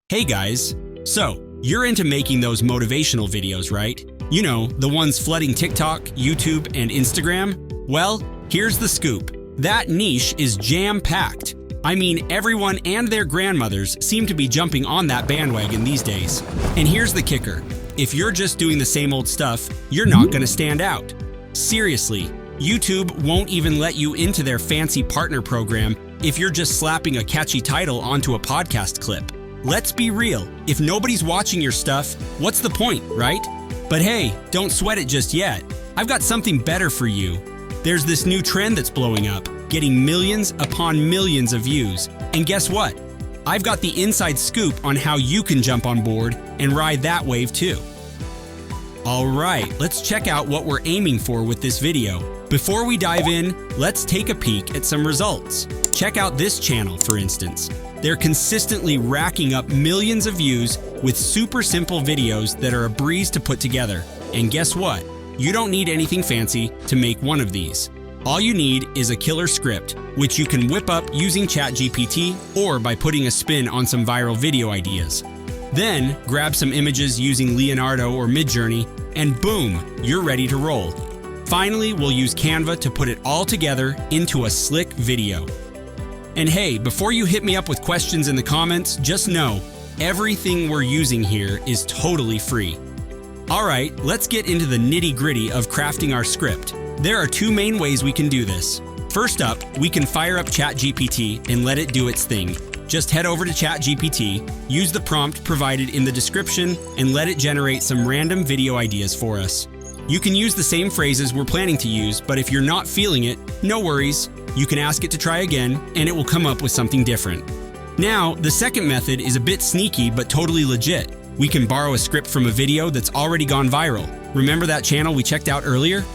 Hey guys, so you're into making those motivational videos, right? You know, the ones flooding TikTok, YouTube, and Instagram? Well, here's the scoop. That niche is jam-packed. I mean, everyone and their grandmothers seem to be jumping on that bandwagon these days. And here's the kicker. If you're just doing the same old stuff, you're not gonna stand out. Seriously, YouTube won't even let you into their fancy partner program if you're just slapping a catchy title onto a podcast clip. Let's be real, if nobody's watching your stuff, what's the point, right? But hey, don't sweat it just yet. I've got something better for you. There's this new trend that's blowing up, getting millions upon millions of views. And guess what? I've got the inside scoop on how you can jump on board and ride that wave too. Alright, let's check out what we're aiming for with this video. Before we dive in, let's take a peek at some results. Check out this channel, for instance. They're consistently racking up millions of views with super simple videos that are a breeze to put together. And guess what? You don't need anything fancy to make one of these. All you need is a killer script, which you can whip up using Chat GPT or by putting a spin on some viral video ideas. Then, grab some images using Leonardo or Midjourney, and boom, you're ready to roll. Finally, we'll use Canva to put it all together into a slick video. And hey, before you hit me up with questions in the comments, just know, everything we're using here is totally free. Alright, let's get into the nitty-gritty of crafting our script. There are two main ways we can do this. First up, we can fire up Chat GPT and let it do its thing. Just head over to Chat GPT, use the prompt provided in the description, and let it generate some random video ideas for us. You can use the same phrases we're planning to use, but if you're not feeling it, no worries. You can ask it to try again, and it will come up with something different. Now, the second method is a bit sneaky, but totally legit. We can borrow a script from a video that's already gone viral. Remember that channel we checked out earlier?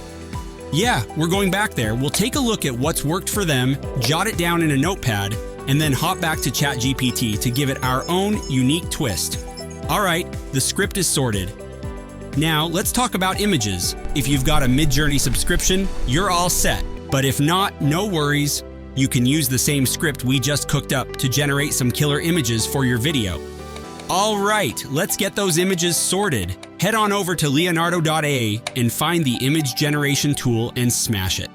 Yeah, we're going back there. We'll take a look at what's worked for them, jot it down in a notepad, and then hop back to Chat GPT to give it our own unique twist. Alright, the script is sorted. Now, let's talk about images. If you've got a Midjourney subscription, you're all set. But if not, no worries. You can use the same script we just cooked up to generate some killer images for your video. Alright, let's get those images sorted. Head on over to leonardo.ai and find the image generation tool and smash it.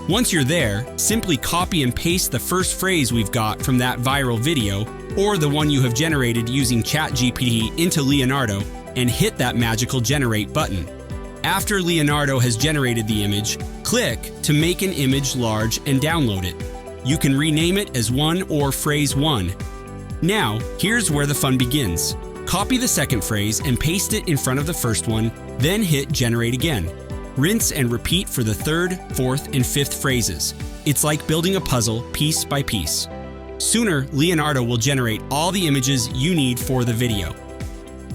Once you're there, simply copy and paste the first phrase we've got from that viral video or the one you have generated using Chat GPT into Leonardo and hit that magical generate button. After Leonardo has generated the image, click to make an image large and download it. You can rename it as one or phrase one. Now, here's where the fun begins. Copy the second phrase and paste it in front of the first one, then hit generate again. Rinse and repeat for the third, fourth, and fifth phrases. It's like building a puzzle piece by piece. Sooner, Leonardo will generate all the images you need for the video.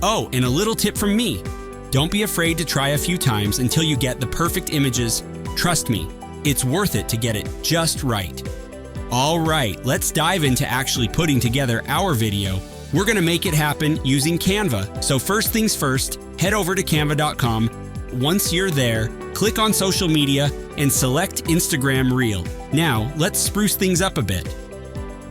Oh, and a little tip from me. Don't be afraid to try a few times until you get the perfect images. Trust me, it's worth it to get it just right. Alright, let's dive into actually putting together our video. We're gonna make it happen using Canva. So first things first, head over to canva.com. Once you're there, click on social media and select Instagram Reel. Now, let's spruce things up a bit.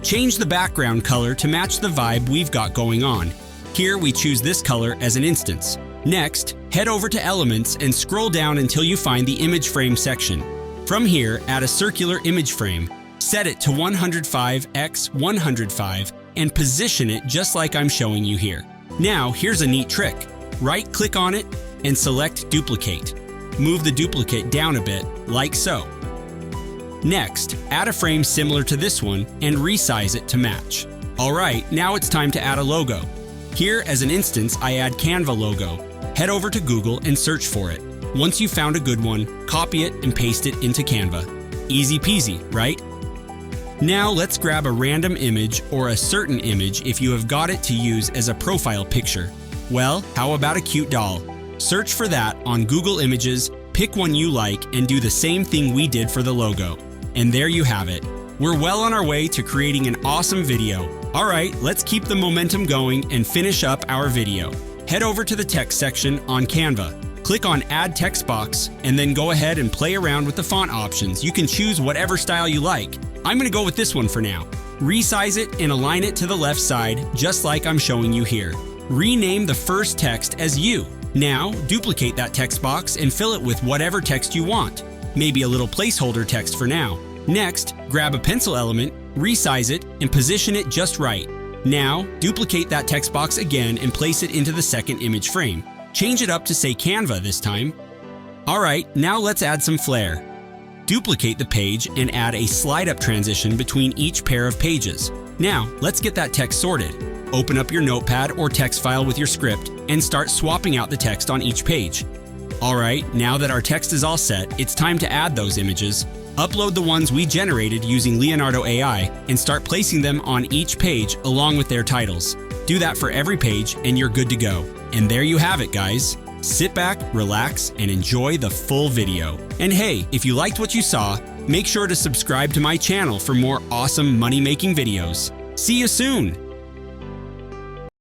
Change the background color to match the vibe we've got going on. Here we choose this color as an instance. Next, head over to Elements and scroll down until you find the image frame section. From here, add a circular image frame. Set it to 105 x 105 and position it just like I'm showing you here. Now, here's a neat trick. Right-click on it and select Duplicate. Move the duplicate down a bit, like so. Next, add a frame similar to this one and resize it to match. Alright, now it's time to add a logo. Here, as an instance, I add Canva logo. Head over to Google and search for it. Once you've found a good one, copy it and paste it into Canva. Easy peasy, right? Now let's grab a random image or a certain image if you have got it to use as a profile picture. Well, how about a cute doll? Search for that on Google Images, pick one you like, and do the same thing we did for the logo. And there you have it. We're well on our way to creating an awesome video. Alright, let's keep the momentum going and finish up our video. Head over to the text section on Canva. Click on Add Text Box, and then go ahead and play around with the font options. You can choose whatever style you like. I'm going to go with this one for now. resize it and align it to the left side, just like I'm showing you here. Rename the first text as you. Now, duplicate that text box and fill it with whatever text you want. Maybe a little placeholder text for now. Next, grab a pencil element, resize it, and position it just right. Now, duplicate that text box again and place it into the second image frame. Change it up to say Canva this time. Alright, now let's add some flair. Duplicate the page and add a slide-up transition between each pair of pages. Now, let's get that text sorted. Open up your notepad or text file with your script and start swapping out the text on each page. Alright, now that our text is all set, it's time to add those images. Upload the ones we generated using Leonardo AI and start placing them on each page along with their titles. Do that for every page and you're good to go. And there you have it, guys. Sit back, relax, and enjoy the full video. And hey, if you liked what you saw, make sure to subscribe to my channel for more awesome money-making videos. See you soon!